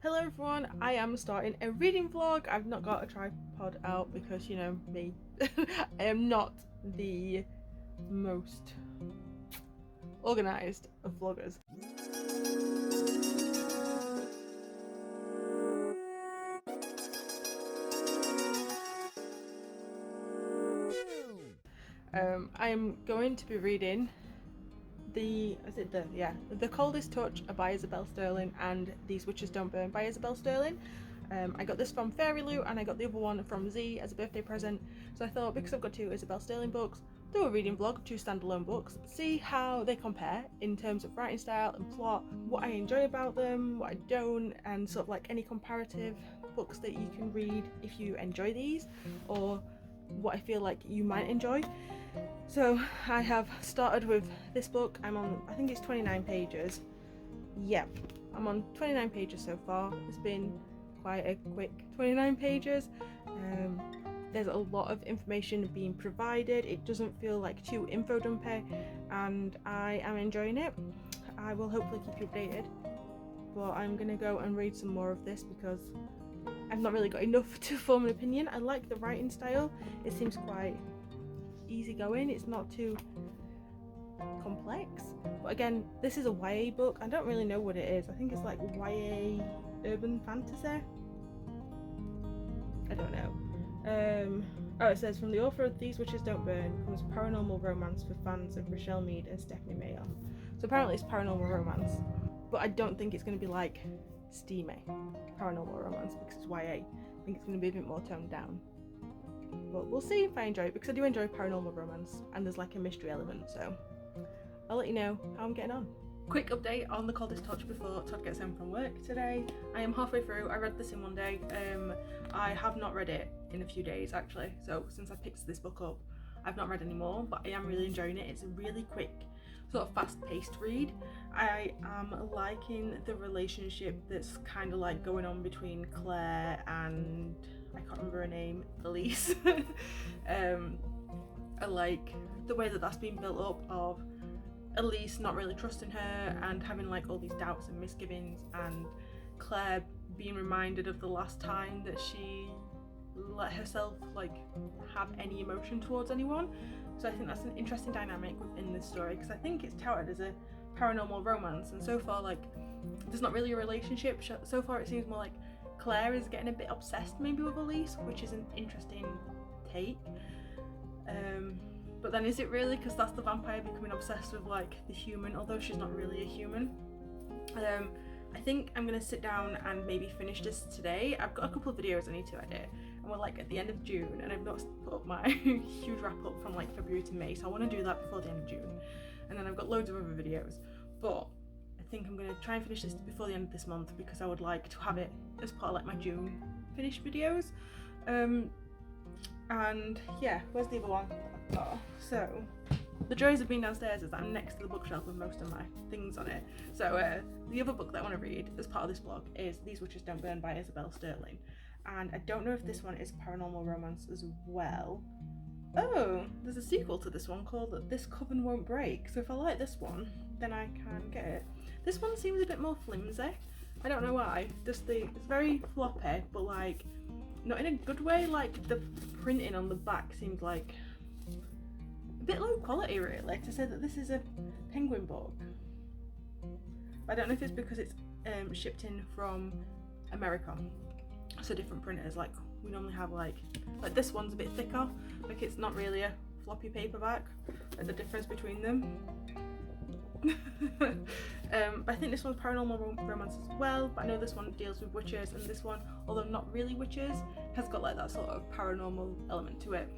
Hello everyone, I am starting a reading vlog. I've not got a tripod out because, you know, me. I am not the most organised of vloggers. I am going to be reading The Coldest Touch by Isabel Sterling and These Witches Don't Burn by Isabel Sterling. I got this from Fairy Loot and I got the other one from Z as a birthday present. So I thought, because I've got two Isabel Sterling books, do a reading vlog of two standalone books, see how they compare in terms of writing style and plot, what I enjoy about them, what I don't, and sort of like any comparative books that you can read if you enjoy these, or what I feel like you might enjoy. So I have started with this book. I'm on, I think it's 29 pages. Yep, I'm on 29 pages so far. It's been quite a quick 29 pages. There's a lot of information being provided. It doesn't feel like too info dumpy, and I am enjoying it. I will hopefully keep you updated, but I'm gonna go and read some more of this because I've not really got enough to form an opinion. I like the writing style. It seems quite easygoing. It's not too complex. But again, this is a YA book. I don't really know what it is. I think it's like YA urban fantasy. I don't know. Oh, it says, from the author of These Witches Don't Burn comes paranormal romance for fans of Rochelle Mead and Stephanie Meyer. So apparently it's paranormal romance, but I don't think it's going to be like steamy paranormal romance because it's YA. I think it's going to be a bit more toned down. But we'll see if I enjoy it, because I do enjoy paranormal romance and there's like a mystery element, so I'll let you know how I'm getting on. Quick update on The Coldest Touch before Todd gets home from work today. I am halfway through. I read this in one day. I have not read it in a few days actually, so since I picked this book up I've not read any more, but I am really enjoying it. It's a really quick, sort of fast-paced read. I am liking the relationship that's kind of like going on between Claire and, I can't remember her name, Elise. I like the way that that's been built up, of Elise not really trusting her and having like all these doubts and misgivings, and Claire being reminded of the last time that she let herself like have any emotion towards anyone. So I think that's an interesting dynamic within this story, because I think it's touted as a paranormal romance, and so far like there's not really a relationship. So far it seems more like Claire is getting a bit obsessed maybe with Elise, which is an interesting take. But then is it really, because that's the vampire becoming obsessed with like the human, although she's not really a human. I think I'm gonna sit down and maybe finish this today. I've got a couple of videos I need to edit, and we're like at the end of June and I've not put up my huge wrap up from like February to May, so I want to do that before the end of June. And then I've got loads of other videos, but I think I'm gonna try and finish this before the end of this month, because I would like to have it as part of like my June finished videos. And yeah, where's the other one that I've got? So the joys of being downstairs is that I'm next to the bookshelf with most of my things on it. So the other book that I want to read as part of this vlog is These Witches Don't Burn by Isabel Sterling, and I don't know if this one is paranormal romance as well. Oh, there's a sequel to this one called This Coven Won't Break, so if I like this one then I can get it. This one seems a bit more flimsy, I don't know why. It's very floppy, but like not in a good way. Like the printing on the back seems like a bit low quality really, to say that this is a Penguin book. I don't know if it's because it's shipped in from America, so different printers. Like we normally have like this one's a bit thicker, like it's not really a floppy paperback, like the difference between them. But I think this one's paranormal romance as well, but I know this one deals with witches, and this one, although not really witches, has got like that sort of paranormal element to it.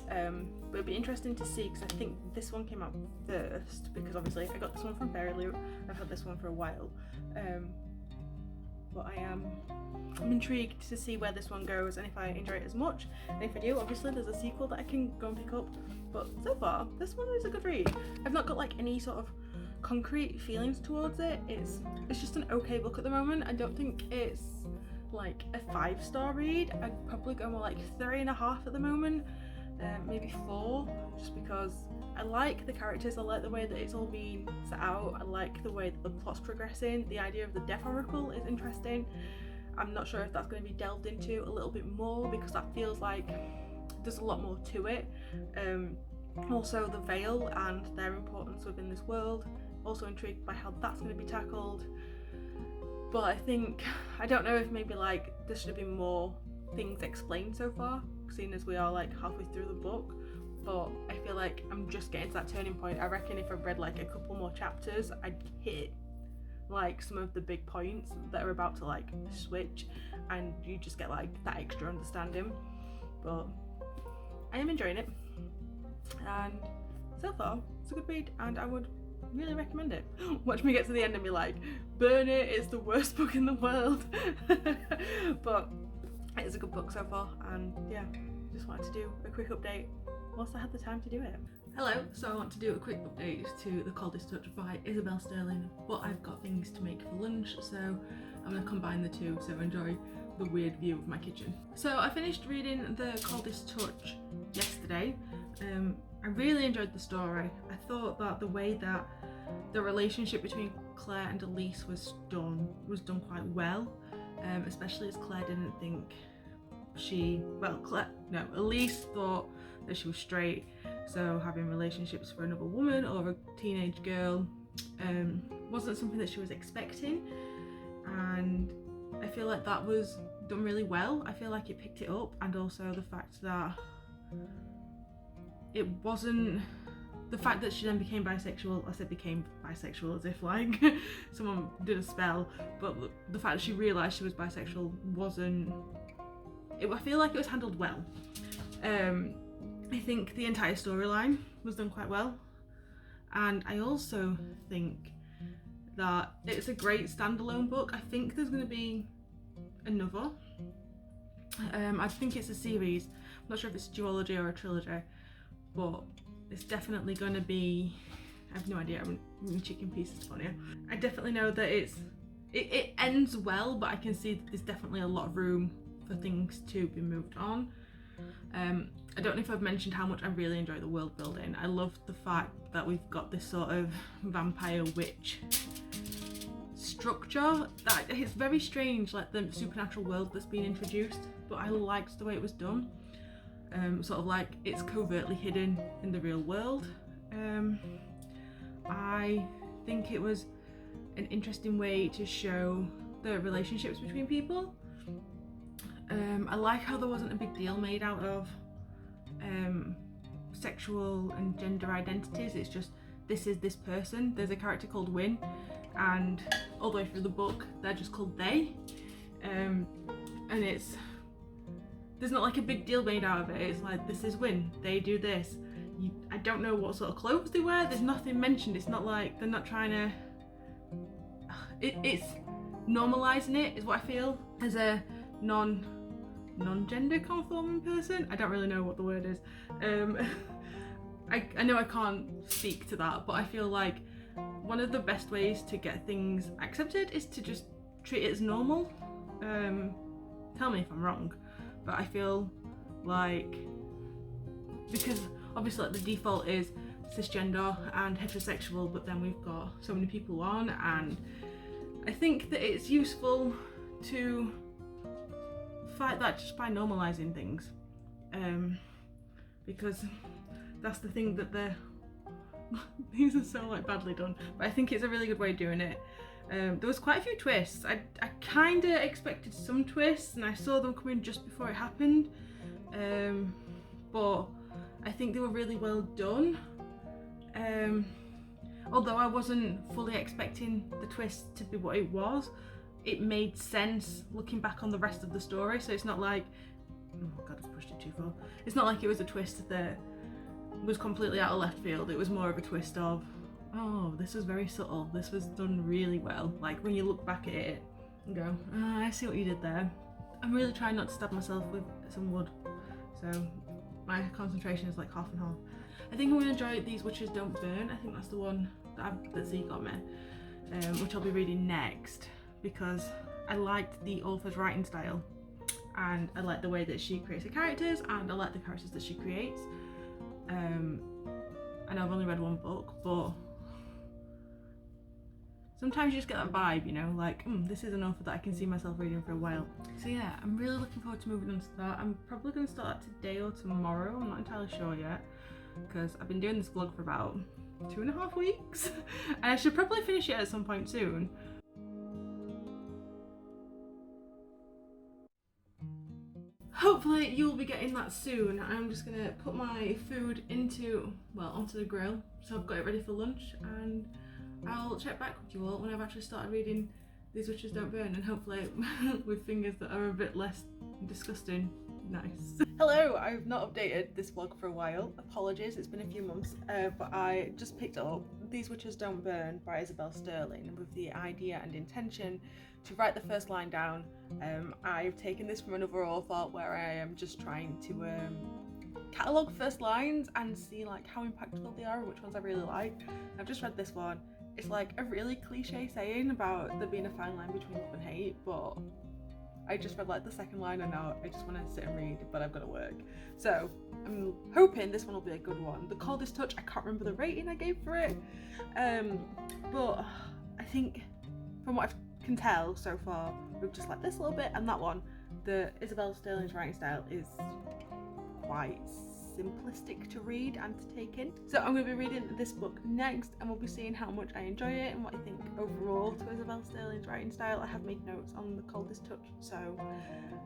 But it'd be interesting to see, because I think this one came out first, because obviously I got this one from Fairy Loot. I've had this one for a while, but I'm intrigued to see where this one goes and if I enjoy it as much. And if I do, obviously there's a sequel that I can go and pick up. But so far this one is a good read. I've not got like any sort of concrete feelings towards it. It's just an okay book at the moment. I don't think it's like a 5-star read. I'd probably go more like 3.5 at the moment, maybe 4, just because I like the characters, I like the way that it's all been set out, I like the way that the plot's progressing. The idea of the Death Oracle is interesting. I'm not sure if that's going to be delved into a little bit more, because that feels like there's a lot more to it. Also the Veil and their importance within this world, also intrigued by how that's going to be tackled. But I don't know if maybe like there should have been more things explained so far, seeing as we are like halfway through the book. But I feel like I'm just getting to that turning point. I reckon if I read like a couple more chapters, I'd hit like some of the big points that are about to like switch, and you just get like that extra understanding. But I am enjoying it, and so far it's a good read, and I would really recommend it. Watch me get to the end and be like, burn it, it's the worst book in the world. But it's a good book so far, and yeah, just wanted to do a quick update whilst I had the time to do it. Hello, so I want to do a quick update to The Coldest Touch by Isabel Sterling, but I've got things to make for lunch, so I'm going to combine the two, so enjoy the weird view of my kitchen. So I finished reading The Coldest Touch yesterday. I really enjoyed the story. I thought that the way that the relationship between Claire and Elise was done quite well, especially as Claire didn't think Elise thought that she was straight, so having relationships for another woman or a teenage girl wasn't something that she was expecting, and I feel like that was done really well. I feel like it picked it up, and also the fact that it wasn't the fact that she then became bisexual. I said became bisexual as if like someone did a spell, but the fact that she realised she was bisexual wasn't. I feel like it was handled well. I think the entire storyline was done quite well, and I also think that it's a great standalone book. I think there's going to be another. I think it's a series. I'm not sure if it's a duology or a trilogy, but it's definitely going to be. I have no idea. I'm chicken pieces on here. I definitely know that it ends well, but I can see that there's definitely a lot of room for things to be moved on. I don't know if I've mentioned how much I really enjoy the world building. I love the fact that we've got this sort of vampire witch structure that it's very strange, like the supernatural world that's been introduced, but I liked the way it was done. Sort of like it's covertly hidden in the real world. I think it was an interesting way to show the relationships between people. I like how there wasn't a big deal made out of sexual and gender identities. It's just, this is this person. There's a character called Win, and all the way through the book they're just called they, and there's not like a big deal made out of it. It's like, this is Win, they do this. I don't know what sort of clothes they wear. There's nothing mentioned. It's not like they're not trying to it's normalizing it is what I feel as a non-gender conforming person. I don't really know what the word is. I know I can't speak to that, but I feel like one of the best ways to get things accepted is to just treat it as normal. Tell me if I'm wrong, but I feel like, because obviously like the default is cisgender and heterosexual, but then we've got so many people on, and I think that it's useful to fight that just by normalizing things, because that's the thing that these are so like badly done, but I think it's a really good way of doing it. There was quite a few twists. I kind of expected some twists, and I saw them coming just before it happened, but I think they were really well done. Although I wasn't fully expecting the twist to be what it was, it made sense looking back on the rest of the story. So it's not like, oh god, I've pushed it too far. It's not like it was a twist that was completely out of left field. It was more of a twist of, oh, this was very subtle, this was done really well. Like when you look back at it and go, oh, I see what you did there. I'm really trying not to stab myself with some wood, so my concentration is like half and half. I think I'm going to enjoy These Witches Don't Burn. I think that's the one that Z got me, which I'll be reading next, because I liked the author's writing style, and I like the way that she creates her characters, and I like the characters that she creates. I know I've only read one book, but sometimes you just get that vibe, you know, like, this is an author that I can see myself reading for a while. So yeah, I'm really looking forward to moving on to that. I'm probably going to start that today or tomorrow, I'm not entirely sure yet, because I've been doing this vlog for about 2.5 weeks, and I should probably finish it at some point soon. Hopefully you'll be getting that soon. I'm just gonna put my food onto the grill, so I've got it ready for lunch, and I'll check back with you all when I've actually started reading These Witches Don't Burn, and hopefully with fingers that are a bit less disgusting. Nice. Hello, I've not updated this vlog for a while. Apologies, it's been a few months, but I just picked up These Witches Don't Burn by Isabel Sterling with the idea and intention to write the first line down. I've taken this from another author where I am just trying to catalogue first lines and see like how impactful they are, which ones I really like. I've just read this one. It's like a really cliche saying about there being a fine line between love and hate, but I just read like the second line and now I just want to sit and read, but I've got to work. So I'm hoping this one will be a good one. The Coldest Touch, I can't remember the rating I gave for it, but I think from what I can tell so far, we've just like this a little bit, and that one, the Isabel Sterling's writing style is quite simplistic to read and to take in. So I'm going to be reading this book next, and we'll be seeing how much I enjoy it and what I think overall to Isabel Sterling's writing style. I have made notes on The Coldest Touch, so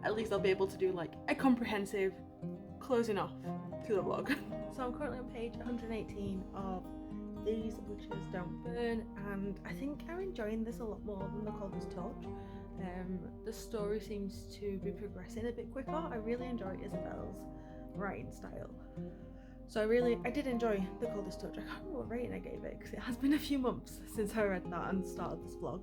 at least I'll be able to do like a comprehensive closing off to the vlog. So I'm currently on page 118 of These Witches Don't Burn, and I think I'm enjoying this a lot more than The Coldest Touch. The story seems to be progressing a bit quicker. I really enjoy Isabel's writing style, so I did enjoy The Coldest Touch. I can't remember what rating I gave it because it has been a few months since I read that and started this vlog,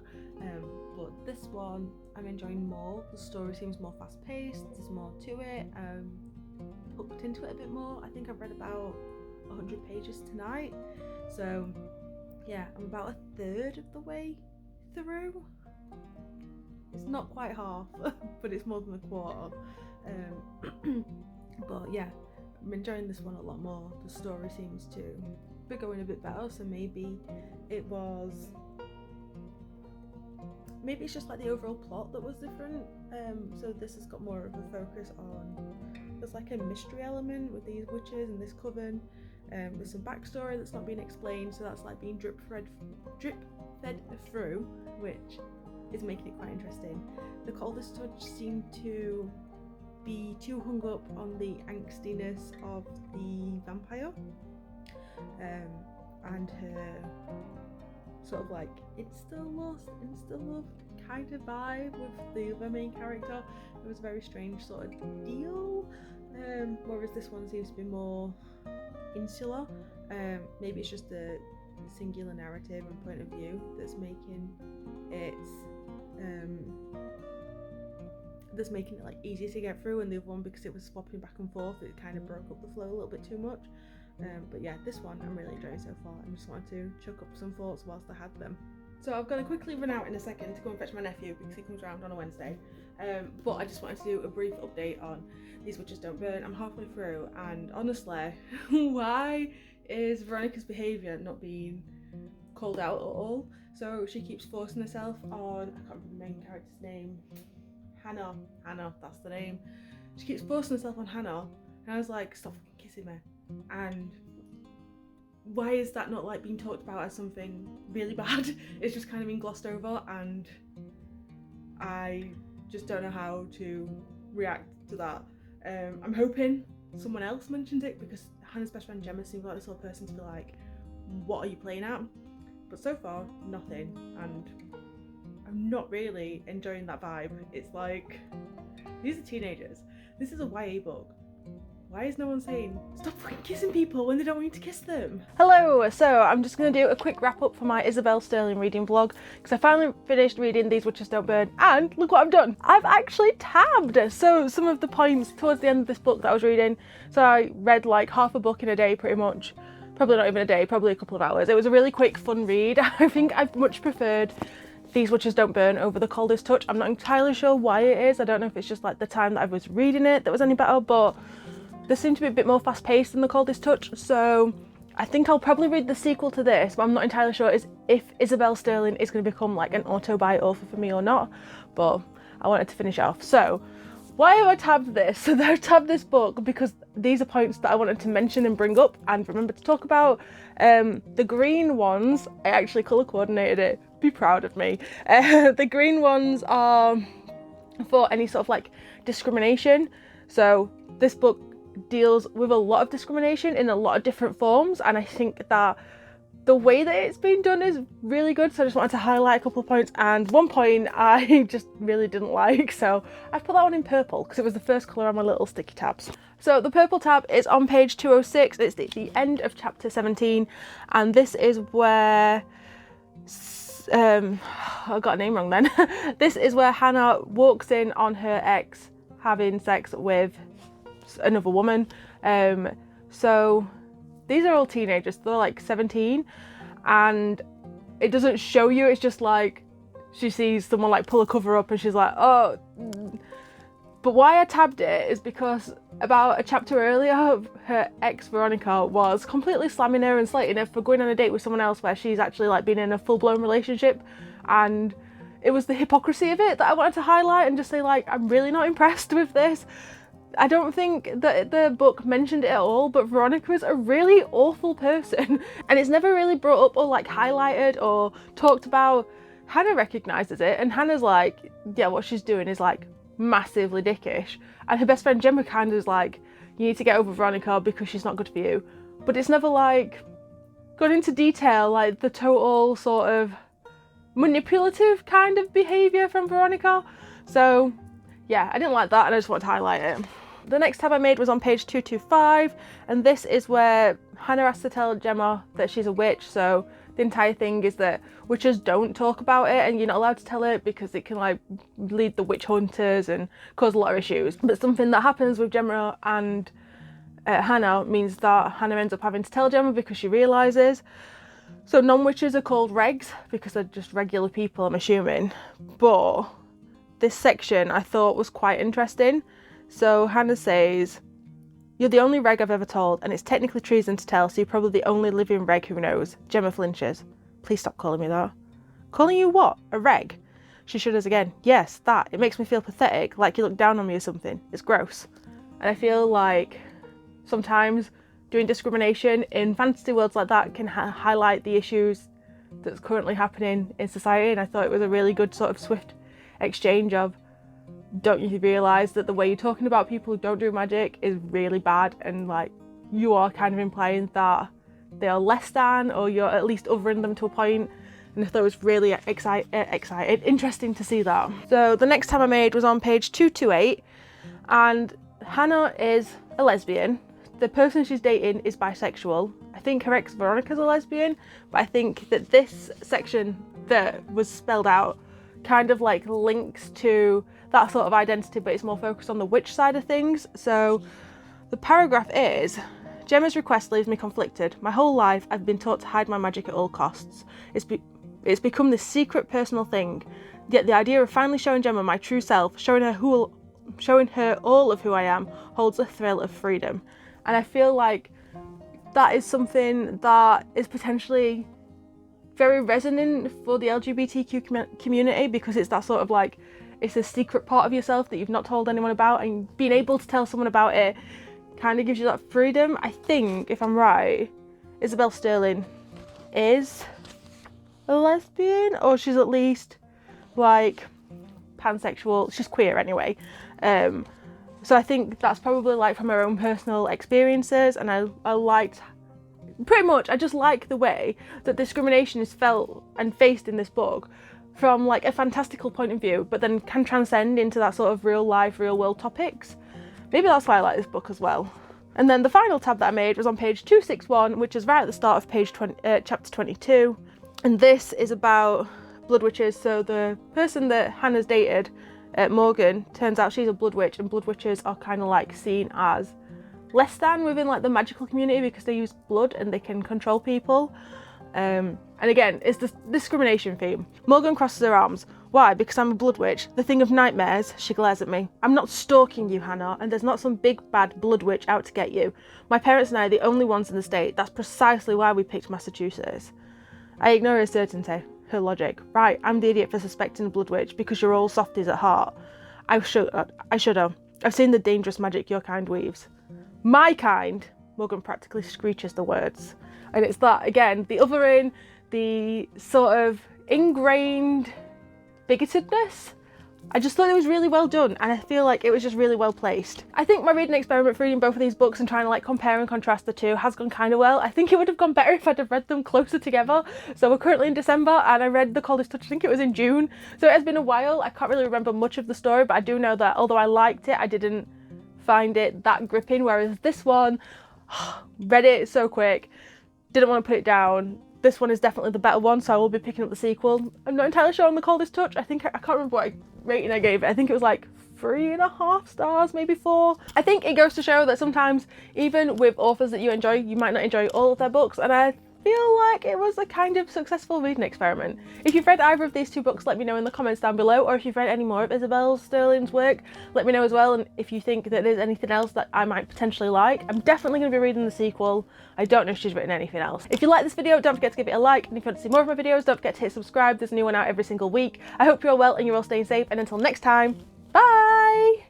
but this one I'm enjoying more. The story seems more fast paced, there's more to it, hooked into it a bit more. I think I've read about 100 pages tonight, so yeah, I'm about a third of the way through. It's not quite half, but it's more than a quarter. But yeah, I'm enjoying this one a lot more. The story seems to be going a bit better, so maybe it's just like the overall plot that was different. So this has got more of a focus on, there's like a mystery element with these witches and this coven. There's some backstory that's not being explained, so that's like being drip fed through, which is making it quite interesting. The Coldest Touch seemed to be too hung up on the angstiness of the vampire, and her sort of like insta love kind of vibe with the other main character. It was a very strange sort of deal, whereas this one seems to be more insular. Maybe it's just the singular narrative and point of view that's making it like easy to get through, and the other one, because it was swapping back and forth, it kind of broke up the flow a little bit too much. But yeah, this one I'm really enjoying so far. I just wanted to chuck up some thoughts whilst I had them. So I'm going to quickly run out in a second to go and fetch my nephew because he comes around on a Wednesday, but I just wanted to do a brief update on These Witches Don't Burn. I'm halfway through, and honestly, why is Veronica's behaviour not being called out at all? So she keeps forcing herself on, I can't remember the main character's name, Hannah, that's the name. She keeps forcing herself on Hannah, and I was like, stop kissing me. And why is that not like being talked about as something really bad? It's just kind of being glossed over, and I just don't know how to react to that. I'm hoping someone else mentioned it, because Hannah's best friend Gemma seems like the sort of person to be like, what are you playing at? But so far, nothing, and I'm not really enjoying that vibe. It's like, these are teenagers. This is a YA book. Why is no one saying, stop fucking kissing people when they don't want you to kiss them? Hello, so I'm just going to do a quick wrap up for my Isabel Sterling reading vlog, because I finally finished reading These Witches Don't Burn, and look what I've done. I've actually tabbed so some of the points towards the end of this book that I was reading. So I read like half a book in a day pretty much. Probably not even a day, probably a couple of hours. It was a really quick, fun read. I think I've much preferred These Witches Don't Burn over The Coldest Touch. I'm not entirely sure why it is. I don't know if it's just like the time that I was reading it that was any better, but this seemed to be a bit more fast paced than The Coldest Touch. So I think I'll probably read the sequel to this, but I'm not entirely sure if Isabel Sterling is going to become like an auto-buy author for me or not, but I wanted to finish off. So why have I tabbed this? So I've tabbed this book because these are points that I wanted to mention and bring up and remember to talk about. The green ones, I actually colour coordinated it, be proud of me. The green ones are for any sort of like discrimination. So this book deals with a lot of discrimination in a lot of different forms, and I think that the way that it's been done is really good, so I just wanted to highlight a couple of points, and one point I just really didn't like, so I've put that one in purple because it was the first colour on my little sticky tabs. So the purple tab is on page 206, it's the end of chapter 17, and this is where I got a name wrong then. This is where Hannah walks in on her ex having sex with another woman. So these are all teenagers, they're like 17, and it doesn't show you, it's just like she sees someone like pull a cover up and she's like, oh. But why I tabbed it is because about a chapter earlier, her ex Veronica was completely slamming her and slating her for going on a date with someone else where she's actually like been in a full-blown relationship, and it was the hypocrisy of it that I wanted to highlight and just say like, I'm really not impressed with this. I don't think that the book mentioned it at all, but Veronica is a really awful person and it's never really brought up or like highlighted or talked about. Hannah recognises it, and Hannah's like, yeah, what she's doing is like massively dickish, and her best friend Gemma kind of is like, you need to get over Veronica because she's not good for you. But it's never like gone into detail like the total sort of manipulative kind of behaviour from Veronica. So yeah, I didn't like that and I just wanted to highlight it. The next tab I made was on page 225, and this is where Hannah has to tell Gemma that she's a witch. So the entire thing is that witches don't talk about it, and you're not allowed to tell it because it can like lead the witch hunters and cause a lot of issues. But something that happens with Gemma and Hannah means that Hannah ends up having to tell Gemma because she realises. So non-witches are called regs because they're just regular people, I'm assuming. But this section I thought was quite interesting. So Hannah says, you're the only reg I've ever told, and it's technically treason to tell, so you're probably the only living reg who knows. Gemma flinches. Please stop calling me that. Calling you what? A reg? She shudders again. Yes, that. It makes me feel pathetic, like you look down on me or something. It's gross. And I feel like sometimes doing discrimination in fantasy worlds like that can highlight the issues that's currently happening in society, and I thought it was a really good sort of swift exchange of, don't you realise that the way you're talking about people who don't do magic is really bad, and like you are kind of implying that they are less than, or you're at least othering them to a point. And I thought it was really interesting to see that. So the next tab I made was on page 228, and Hannah is a lesbian. The person she's dating is bisexual. I think her ex Veronica's a lesbian, but I think that this section that was spelled out kind of like links to that sort of identity, but it's more focused on the witch side of things. So the paragraph is, Gemma's request leaves me conflicted. My whole life I've been taught to hide my magic at all costs. It's become this secret personal thing. Yet the idea of finally showing Gemma my true self, showing her all of who I am, holds a thrill of freedom. And I feel like that is something that is potentially very resonant for the LGBTQ community, because it's that sort of like, it's a secret part of yourself that you've not told anyone about, and being able to tell someone about it kind of gives you that freedom. I think, if I'm right, Isabel Sterling is a lesbian, or she's at least like pansexual. She's queer anyway. So I think that's probably like from her own personal experiences, and I liked, pretty much, I just like the way that discrimination is felt and faced in this book from like a fantastical point of view, but then can transcend into that sort of real life, real world topics. Maybe that's why I like this book as well. And then the final tab that I made was on page 261, which is right at the start of page chapter 22. And this is about blood witches. So the person that Hannah's dated, Morgan, turns out she's a blood witch, and blood witches are kind of like seen as less than within like the magical community because they use blood and they can control people. And again, it's the discrimination theme. Morgan crosses her arms. Why? Because I'm a blood witch. The thing of nightmares. She glares at me. I'm not stalking you, Hannah, and there's not some big bad blood witch out to get you. My parents and I are the only ones in the state. That's precisely why we picked Massachusetts. I ignore her certainty, her logic. Right, I'm the idiot for suspecting a blood witch because you're all softies at heart. I should have. I've seen the dangerous magic your kind weaves. My kind, Morgan practically screeches the words. And it's that, again, the othering, the sort of ingrained bigotedness. I just thought it was really well done, and I feel like it was just really well placed. I think my reading experiment for reading both of these books and trying to like compare and contrast the two has gone kind of well. I think it would have gone better if I'd have read them closer together. So we're currently in December and I read The Coldest Touch, I think it was in June. So it has been a while. I can't really remember much of the story, but I do know that although I liked it, I didn't find it that gripping, whereas this one, read it so quick, didn't want to put it down. This one is definitely the better one, so I will be picking up the sequel. I'm not entirely sure on The Coldest Touch. I think I can't remember what rating I gave it. I think it was like 3.5 stars, maybe 4. I think it goes to show that sometimes, even with authors that you enjoy, you might not enjoy all of their books, and I feel like it was a kind of successful reading experiment. If you've read either of these two books, let me know in the comments down below, or if you've read any more of Isabel Sterling's work, let me know as well, and if you think that there's anything else that I might potentially like. I'm definitely going to be reading the sequel. I don't know if she's written anything else. If you like this video, don't forget to give it a like, and if you want to see more of my videos, don't forget to hit subscribe. There's a new one out every single week. I hope you're all well and you're all staying safe, and until next time, bye!